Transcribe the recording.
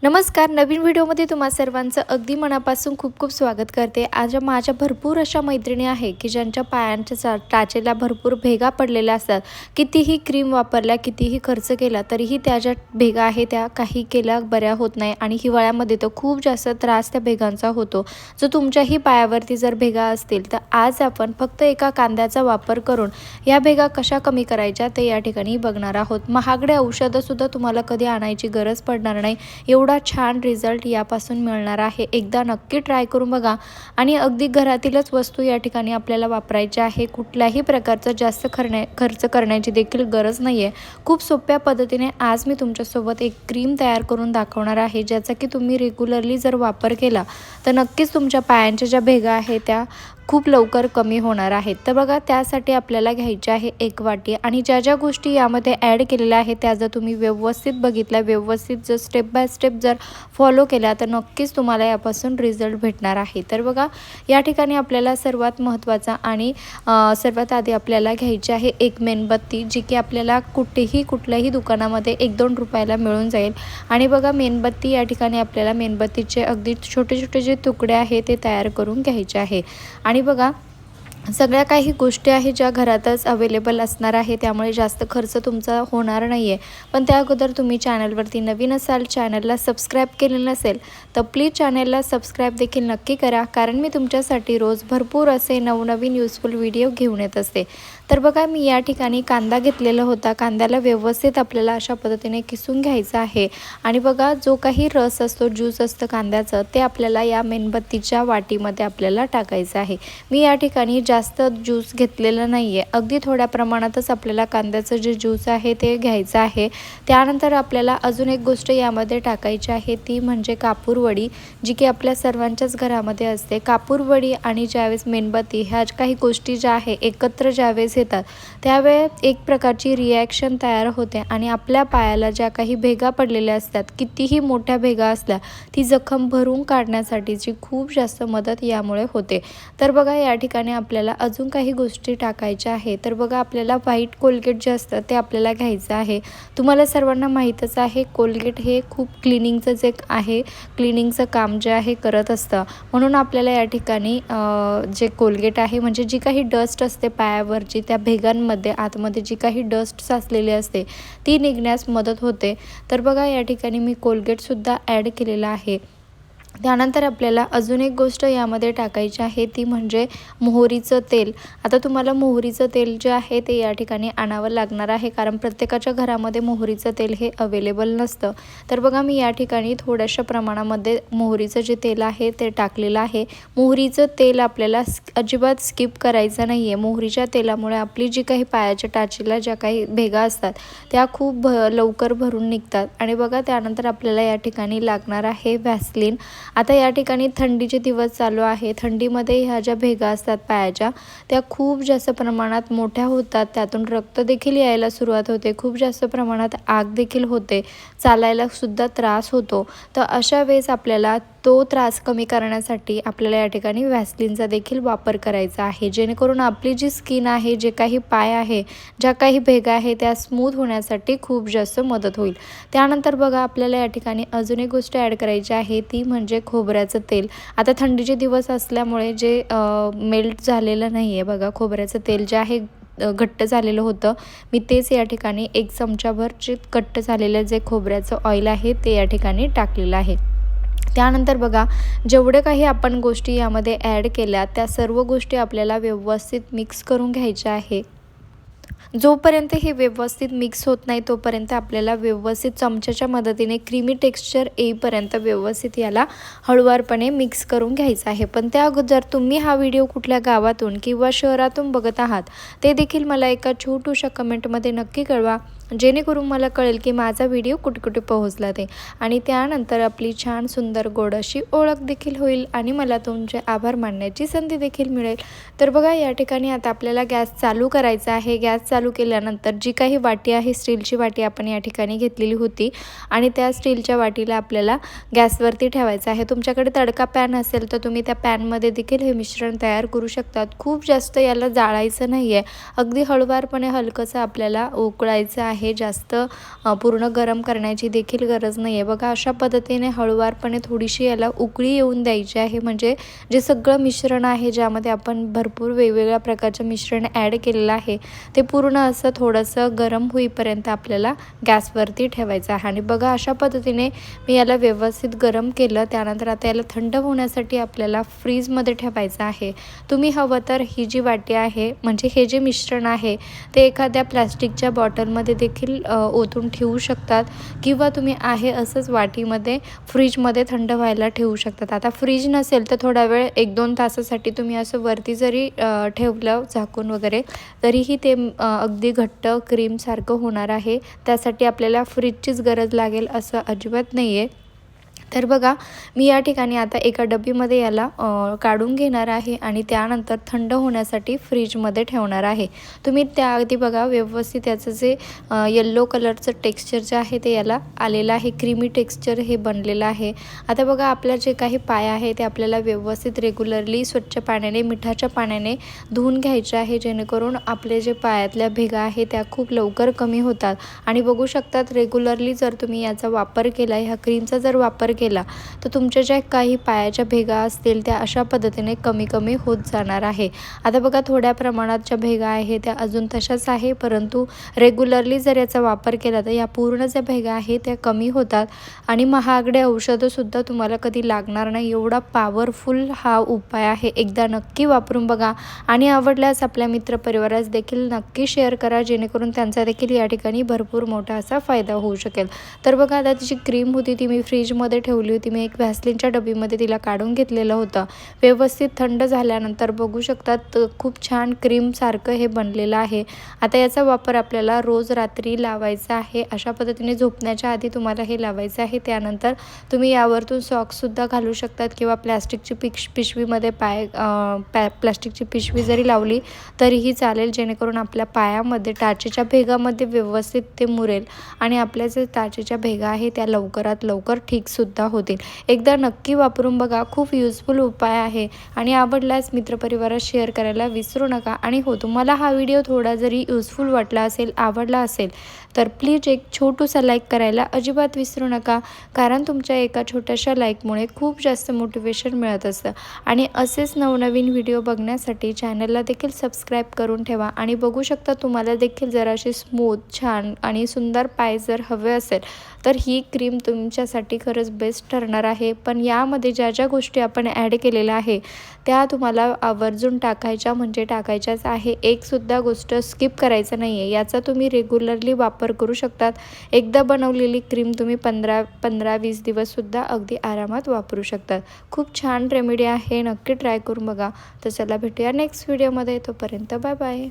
नमस्कार, नवीन व्हिडिओमध्ये तुम्हा सर्वांचं अगदी मनापासून खूप खूप स्वागत करते। आज माझ्या भरपूर अशा मैत्रिणी आहे की ज्यांच्या पायांच्या टाचेला भरपूर भेगा पडलेल्या असतात। कितीही क्रीम वापरल्या, कितीही खर्च केला तरीही त्या ज्या भेगा आहे त्या काही केल्या बऱ्या होत नाही आणि हिवाळ्यामध्ये तर खूप जास्त त्रास त्या भेगांचा होतो। जो तुमच्याही पायावरती जर भेगा असतील तर आज आपण फक्त एका कांद्याचा वापर करून या भेगा कशा कमी करायच्या ते या ठिकाणी बघणार आहोत। महागडे औषधं सुद्धा तुम्हाला कधी आणायची गरज पडणार नाही, एवढा छान रिझल्ट यापासून मिळणार आहे। एकदा नक्की ट्राय करून बघा आणि अगदी घरातीलच वस्तू या ठिकाणी आपल्याला वापरायची आहे। कुठल्याही प्रकारचा जास्त खर्च करण्याची देखील गरज नाही आहे। खूप सोप्या पद्धतीने आज मी तुमच्यासोबत एक क्रीम तयार करून दाखवणार आहे, ज्याचा की तुम्ही रेग्युलरली जर वापर केला तर नक्कीच तुमच्या पायांच्या ज्या भेगा आहेत त्या खूप लवकर कमी होणार आहेत। तर बघा, त्यासाठी आपल्याला घ्यायची आहे एक वाटी आणि ज्या ज्या गोष्टी यामध्ये ॲड केलेल्या आहेत त्या जर तुम्ही व्यवस्थित बघितल्या, व्यवस्थित जर स्टेप बाय स्टेप जर फॉलो केला तर नक्कीच तुम्हाला यापासून रिझल्ट भेटणार आहे। तर बघा, या ठिकाणी आपल्याला सर्वात महत्त्वाचा आणि सर्वात आधी आपल्याला घ्यायची आहे एक मेणबत्ती, जी की आपल्याला कुठल्याही दुकानामध्ये 1-2 रुपयाला मिळून जाईल। आणि बघा, मेणबत्ती या ठिकाणी आपल्याला मेणबत्तीचे अगदी छोटे छोटे जे तुकडे आहेत ते तयार करून घ्यायचे आहे। आणि बघा, सगळ्या काही गोष्टी आहेत ज्या घरातच अवेलेबल असणार आहे, त्यामुळे जास्त खर्च तुमचा होणार नाही आहे। पण त्या अगोदर तुम्ही चॅनलवरती नवीन असाल, चॅनलला सबस्क्राईब केलेलं नसेल तर प्लीज चॅनलला सबस्क्राईब देखील नक्की करा, कारण मी तुमच्यासाठी रोज भरपूर असे नवनवीन यूजफुल व्हिडिओ घेऊन येत असते। तर बघा, मी या ठिकाणी कांदा घेतलेला होता। कांद्याला व्यवस्थित आपल्याला अशा पद्धतीने किसून घ्यायचं आहे आणि बघा, जो काही रस असतो, ज्यूस असतं कांद्याचं, ते आपल्याला या मेणबत्तीच्या वाटीमध्ये आपल्याला टाकायचं आहे। मी या ठिकाणी जास्त ज्यूस घेतलेलं नाही आहे, अगदी थोड्या प्रमाणातच आपल्याला कांद्याचं जे ज्यूस आहे ते घ्यायचं आहे। त्यानंतर आपल्याला अजून एक गोष्ट यामध्ये टाकायची आहे, ती म्हणजे कापूरवडी, जी की आपल्या सर्वांच्याच घरामध्ये असते। कापूरवडी आणि ज्यावेळेस मेणबत्ती ह्या काही गोष्टी ज्या आहे एकत्र ज्यावेळेस येतात त्यावेळेस एक प्रकारची रिॲक्शन तयार होते आणि आपल्या पायाला ज्या काही भेगा पडलेल्या असतात, कितीही मोठ्या भेगा असल्या, ती जखम भरून काढण्यासाठीची खूप जास्त मदत यामुळे होते। तर बघा, या ठिकाणी आपल्याला अजून काही गोष्टी टाकायच्या आहेत। तर बघा, आपल्याला व्हाईट कोलगेट जे असतं ते आपल्याला घ्यायचं आहे। तुम्हाला सर्वांना माहीतच आहे, कोलगेट हे खूप क्लिनिंगचं जे आहे, क्लिनिंगचं काम जे आहे करत असतं, म्हणून आपल्याला या ठिकाणी जे कोलगेट आहे म्हणजे जी काही डस्ट असते पायावरची, त्या भेगांमध्ये आतमध्ये जी काही डस्ट साचलेली असते ती निघण्यास मदत होते। तर बघा, या ठिकाणी मी कोलगेटसुद्धा ॲड केलेला आहे। त्यानंतर आपल्याला अजून एक गोष्ट यामध्ये टाकायची आहे, ती म्हणजे मोहरीचं तेल। आता तुम्हाला मोहरीचं तेल जे आहे ते या ठिकाणी आणावं लागणार आहे, कारण प्रत्येकाच्या घरामध्ये मोहरीचं तेल हे अवेलेबल नसतं। तर बघा, मी या ठिकाणी थोड्याशा प्रमाणामध्ये मोहरीचं जे तेल आहे ते टाकलेलं आहे। मोहरीचं तेल आपल्याला अजिबात स्किप करायचं नाही आहे। मोहरीच्या तेलामुळे आपली जी काही पायाच्या टाचीला ज्या काही भेगा असतात त्या खूप लवकर भरून निघतात। आणि बघा, त्यानंतर आपल्याला या ठिकाणी लागणार आहे व्हॅसलीन। आता या ठिकाणी थंडीचे दिवस चालू आहे, थंडीमध्ये ह्या ज्या भेगा असतात पायाच्या त्या खूप जास्त प्रमाणात मोठ्या होतात, त्यातून रक्त देखील यायला सुरुवात होते, खूप जास्त प्रमाणात आग देखील होते, चालायला सुद्धा त्रास होतो। तर अशा वेळेस आपल्याला तो त्रास कमी करण्यासाठी आपल्याला या ठिकाणी व्हॅसलीनचा देखील वापर करायचा आहे, जेणेकरून आपली जी स्किन आहे, जे काही पाय आहे, ज्या काही भेगा आहे त्या स्मूथ होण्यासाठी खूप जास्त मदत होईल। त्यानंतर बघा, आपल्याला या ठिकाणी अजून एक गोष्ट ॲड करायची आहे, ती म्हणजे खोबऱ्याचं तेल। आता थंडीचे दिवस असल्यामुळे जे मेल्ट झालेलं नाही आहे, बघा, खोबऱ्याचं तेल जे आहे घट्ट झालेलं होतं, मी तेच या ठिकाणी 1 चमचाभर जे घट्ट झालेलं जे खोबऱ्याचं ऑइल आहे ते या ठिकाणी टाकलेलं आहे। त्यानंतर बघा, जेवढे काही आपण गोष्टी यामध्ये ॲड केल्या त्या सर्व गोष्टी आपल्याला व्यवस्थित मिक्स करून घ्यायच्या आहे। जोपर्यंत हे व्यवस्थित मिक्स होत नाही तोपर्यंत आपल्याला व्यवस्थित चमच्याच्या मदतीने क्रीमी टेक्स्चर येईपर्यंत व्यवस्थित याला हळूवारपणे मिक्स करून घ्यायचं आहे। पण त्या अगोदर तुम्ही हा व्हिडिओ कुठल्या गावातून किंवा शहरातून बघत आहात ते देखील मला एका छोट्याशा कमेंटमध्ये नक्की कळवा, जेणेकरून मला कळेल की माझा व्हिडिओ कुठे कुठे पोहोचला ते। आणि त्यानंतर आपली छान सुंदर गोड अशी ओळख देखील होईल आणि मला तुमचे आभार मानण्याची संधी देखील मिळेल। तर बघा, या ठिकाणी आता आपल्याला गॅस चालू करायचा आहे। गॅस चालू केल्यानंतर जी काही वाटी आहे, स्टीलची वाटी आपण या ठिकाणी घेतलेली होती आणि त्या स्टीलच्या वाटीला आपल्याला गॅसवरती ठेवायचं आहे। तुमच्याकडे तडका पॅन असेल तर तुम्ही त्या पॅनमध्ये देखील हे मिश्रण तयार करू शकतात। खूप जास्त याला जाळायचं नाही आहे, अगदी हळूवारपणे हलकंसं आपल्याला उकळायचं आहे आहे, जास्त पूर्ण गरम करण्याची देखील गरज नाही आहे. बघा अशा पद्धतीने हळूवारपणे थोडीशी याला उकळी येऊन द्यायची आहे. म्हणजे जे सगळं मिश्रण आहे, ज्यामध्ये आपण भरपूर वेगवेगळ्या प्रकारचं मिश्रण ॲड केलेलं आहे, ते पूर्ण असं थोडंसं गरम होईपर्यंत आपल्याला गॅसवरती ठेवायचं आहे. आणि बघा अशा पद्धतीने मी याला व्यवस्थित गरम केलं. त्यानंतर आता याला थंड होण्यासाठी आपल्याला फ्रीजमध्ये ठेवायचं आहे. तुम्ही हवं तर ही जी वाटी आहे, म्हणजे हे जे मिश्रण आहे ते एखाद्या प्लॅस्टिकच्या बॉटलमध्ये देखील ओतून ठेवू शकतात, किंवा तुम्ही आहे असंच वाटीमध्ये फ्रीजमध्ये थंड व्हायला ठेवू शकतात. आता फ्रीज नसेल तर थोडा वेळ 1-2 तासासाठी तुम्ही असं वरती जरी ठेवलं झाकून वगैरे, तरीही ते अगदी घट्ट क्रीमसारखं होणार आहे. त्यासाठी आपल्याला फ्रीजचीच गरज लागेल असं अजिबात नाही आहे. तर बघा मी या ठिकाणी आता एका डब्बीमध्ये याला काढून घेणार आहे आणि त्यानंतर थंड होण्यासाठी फ्रीजमध्ये ठेवणार आहे. तुम्ही त्याआधी बघा व्यवस्थित याचं जे येल्लो कलरचं टेक्स्चर जे आहे ते याला आलेलं आहे, क्रीमी टेक्स्चर हे बनलेलं आहे. आता बघा आपल्या जे काही पाय आहे ते आपल्याला व्यवस्थित रेग्युलरली स्वच्छ पाण्याने, मिठाच्या पाण्याने धुवून घ्यायचे आहे, जेणेकरून आपले जे पायातल्या भेगा आहे त्या खूप लवकर कमी होतात. आणि बघू शकतात रेग्युलरली जर तुम्ही याचा वापर केला, ह्या क्रीमचा जर वापर केला, तर तुमच्या ज्या काही पायाच्या भेगा असतील त्या अशा पद्धतीने कमी होत जाणार आहे. आता बघा थोड्या प्रमाणात ज्या भेगा आहे त्या अजून तशाच आहे, परंतु रेग्युलरली जर याचा वापर केला तर या पूर्ण ज्या भेगा आहे त्या कमी होतात आणि महागडे औषधंसुद्धा तुम्हाला कधी लागणार नाही. एवढा पॉवरफुल हा उपाय आहे. एकदा नक्की वापरून बघा आणि आवडल्यास आपल्या मित्रपरिवारास देखील नक्की शेअर करा, जेणेकरून त्यांचा देखील या ठिकाणी भरपूर मोठा असा फायदा होऊ शकेल. तर बघा आता तिची क्रीम होती ती मी फ्रीजमध्ये ठेवली होती. मी एक व्हॅसलिनच्या डबीमध्ये तिला काढून घेतलेलं होतं. व्यवस्थित थंड झाल्यानंतर बघू शकतात खूप छान क्रीमसारखं हे बनलेलं आहे. आता याचा वापर आपल्याला रोज रात्री लावायचा आहे. अशा पद्धतीने झोपण्याच्या आधी तुम्हाला हे लावायचं आहे. त्यानंतर तुम्ही यावरतून सॉक्ससुद्धा घालू शकतात, किंवा प्लॅस्टिकची पिशवीमध्ये प्लॅस्टिकची पिशवी जरी लावली तरीही चालेल, जेणेकरून आपल्या पायामध्ये टाचेच्या भेगामध्ये व्यवस्थित ते मुरेल आणि आपल्या जे टाचेच्या भेगा आहे त्या लवकरात लवकर ठीकसुद्धा होतील. एकदा नक्की वापरून बघा. खूप युजफुल उपाय आहे आणि आवडल्यास मित्रपरिवारात शेअर करायला विसरू नका. आणि हो, तुम्हाला हा व्हिडिओ थोडा जरी युजफुल वाटला असेल, आवडला असेल, तर प्लीज एक छोटूसा लाईक करायला अजिबात विसरू नका, कारण तुमच्या एका छोट्याशा लाईकमुळे खूप जास्त मोटिवेशन मिळत असतं. आणि असेच नवनवीन व्हिडिओ बघण्यासाठी चॅनलला देखील सबस्क्राईब करून ठेवा. आणि बघू शकता तुम्हाला देखील जराशी स्मूथ, छान आणि सुंदर पाय जर हवे असेल तर ही क्रीम तुमच्यासाठी खरंच बेस्ट ठरणार आहे. पण यामध्ये ज्या ज्या गोष्टी आपण ॲड केलेल्या आहे त्या तुम्हाला आवर्जून टाकायच्या म्हणजे टाकायच्याच आहे. एकसुद्धा गोष्ट स्किप करायचं नाही आहे. याचा तुम्ही रेग्युलरली वापर करू शकतात. एकदा बनवलेली क्रीम तुम्ही 15-20 दिवससुद्धा अगदी आरामात वापरू शकतात. खूप छान रेमेडी आहे. नक्की ट्राय करून बघा. तर चला भेटूया नेक्स्ट व्हिडिओमध्ये. तोपर्यंत बाय बाय.